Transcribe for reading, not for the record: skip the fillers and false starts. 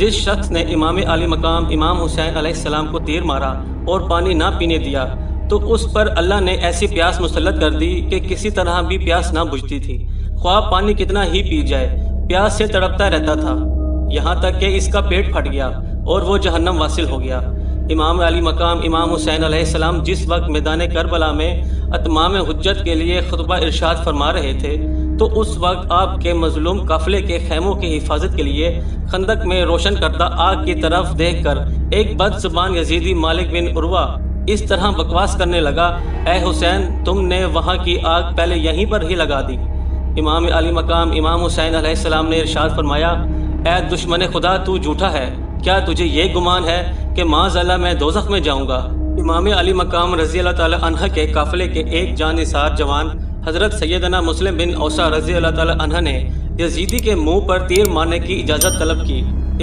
جس شخص نے امام علی مقام امام حسین علیہ السلام کو تیر مارا اور پانی نہ پینے دیا تو اس پر اللہ نے ایسی پیاس مسلط کر دی کہ کسی طرح بھی پیاس نہ بجھتی تھی، خواہ پانی کتنا ہی پی جائے، پیاس سے تڑپتا رہتا تھا، یہاں تک کہ اس کا پیٹ پھٹ گیا اور وہ جہنم واصل ہو گیا۔ امام علی مقام امام حسین علیہ السلام جس وقت میدان کربلا میں اتمام حجت کے لیے خطبہ ارشاد فرما رہے تھے تو اس وقت آپ کے مظلوم قافلے کے خیموں کی حفاظت کے لیے خندق میں روشن کردہ آگ کی طرف دیکھ کر ایک بد زبان یزیدی مالک بن عروہ اس طرح بکواس کرنے لگا، اے حسین تم نے وہاں کی آگ پہلے یہیں پر ہی لگا دی۔ امام علی مقام امام حسین علیہ السلام نے ارشاد فرمایا، اے دشمن خدا تو جھوٹا ہے، کیا تجھے یہ گمان ہے کہ معاذ اللہ میں دوزخ میں جاؤں گا؟ امام علی مقام رضی اللہ تعالی عنہ کے قافلے کے ایک جان نثار جوان حضرت سیدنا مسلم بن اوسع رضی اللہ تعالی عنہ نے یزیدی کے منہ پر تیر مارنے کی اجازت طلب کی۔